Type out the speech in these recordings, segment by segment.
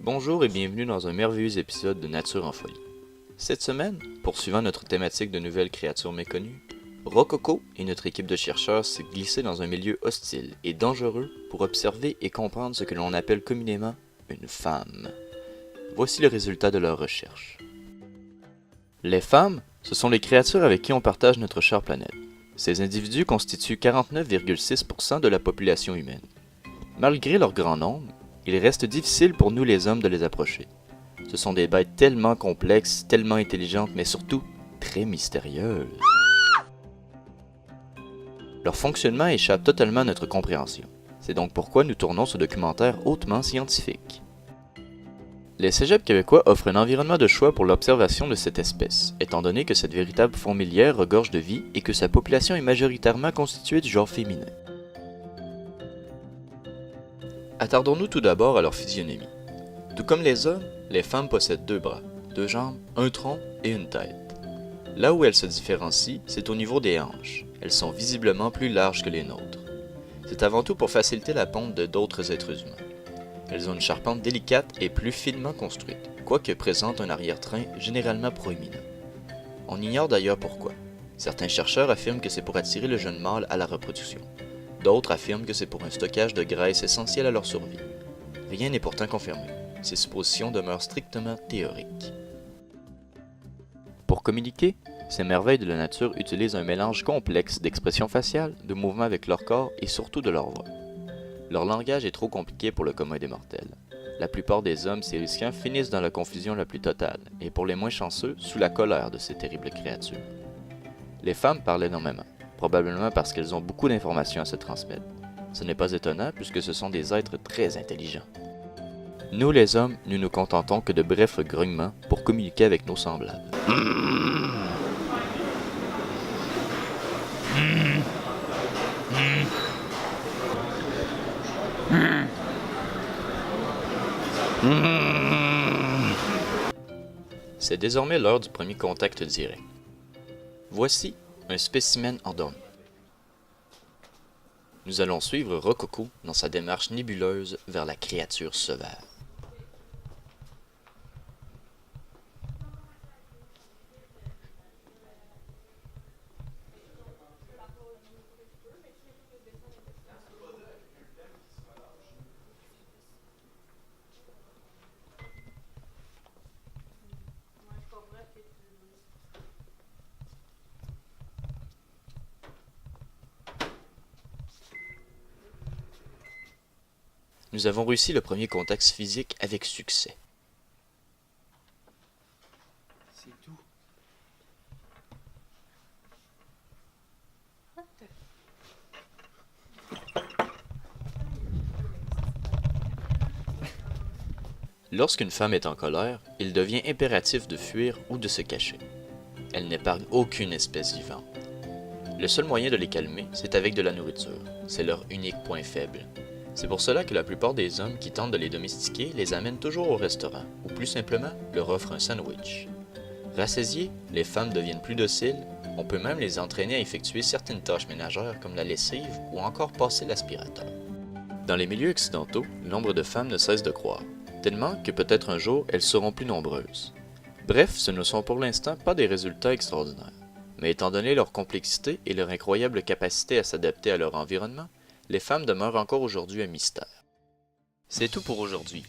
Bonjour et bienvenue dans un merveilleux épisode de Nature en folie. Cette semaine, poursuivant notre thématique de nouvelles créatures méconnues, Rococo et notre équipe de chercheurs s'est glissée dans un milieu hostile et dangereux pour observer et comprendre ce que l'on appelle communément une femme. Voici le résultat de leurs recherches. Les femmes, ce sont les créatures avec qui on partage notre chère planète. Ces individus constituent 49,6% de la population humaine. Malgré leur grand nombre, il reste difficile pour nous les hommes de les approcher. Ce sont des bêtes tellement complexes, tellement intelligentes, mais surtout très mystérieuses. Leur fonctionnement échappe totalement à notre compréhension. C'est donc pourquoi nous tournons ce documentaire hautement scientifique. Les cégeps québécois offrent un environnement de choix pour l'observation de cette espèce, étant donné que cette véritable fourmilière regorge de vie et que sa population est majoritairement constituée du genre féminin. Attardons-nous tout d'abord à leur physionomie. Tout comme les hommes, les femmes possèdent 2 bras, 2 jambes, un tronc et une tête. Là où elles se différencient, c'est au niveau des hanches. Elles sont visiblement plus larges que les nôtres. C'est avant tout pour faciliter la ponte de d'autres êtres humains. Elles ont une charpente délicate et plus finement construite, quoique présentent un arrière-train généralement proéminent. On ignore d'ailleurs pourquoi. Certains chercheurs affirment que c'est pour attirer le jeune mâle à la reproduction. D'autres affirment que c'est pour un stockage de graisse essentiel à leur survie. Rien n'est pourtant confirmé. Ces suppositions demeurent strictement théoriques. Pour communiquer, ces merveilles de la nature utilisent un mélange complexe d'expressions faciales, de mouvements avec leur corps et surtout de leur voix. Leur langage est trop compliqué pour le commun des mortels. La plupart des hommes si risquants finissent dans la confusion la plus totale, et pour les moins chanceux, sous la colère de ces terribles créatures. Les femmes parlent énormément, probablement parce qu'elles ont beaucoup d'informations à se transmettre. Ce n'est pas étonnant puisque ce sont des êtres très intelligents. Nous les hommes, nous nous contentons que de brefs grognements pour communiquer avec nos semblables. C'est désormais l'heure du premier contact direct. Voici un spécimen endormi. Nous allons suivre Rococo dans sa démarche nébuleuse vers la créature sauvage. Nous avons réussi le premier contact physique avec succès. C'est tout. Lorsqu'une femme est en colère, il devient impératif de fuir ou de se cacher. Elle n'épargne aucune espèce vivante. Le seul moyen de les calmer, c'est avec de la nourriture. C'est leur unique point faible. C'est pour cela que la plupart des hommes qui tentent de les domestiquer les amènent toujours au restaurant, ou plus simplement leur offrent un sandwich. Rassasiées, les femmes deviennent plus dociles, on peut même les entraîner à effectuer certaines tâches ménagères comme la lessive ou encore passer l'aspirateur. Dans les milieux occidentaux, le nombre de femmes ne cesse de croître, tellement que peut-être un jour elles seront plus nombreuses. Bref, ce ne sont pour l'instant pas des résultats extraordinaires, mais étant donné leur complexité et leur incroyable capacité à s'adapter à leur environnement, les femmes demeurent encore aujourd'hui un mystère. C'est tout pour aujourd'hui.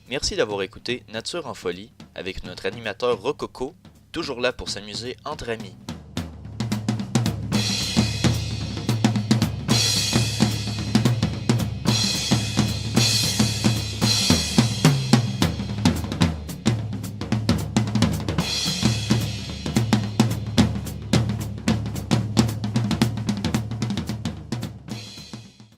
Merci d'avoir écouté Nature en folie avec notre animateur Rococo, toujours là pour s'amuser entre amis.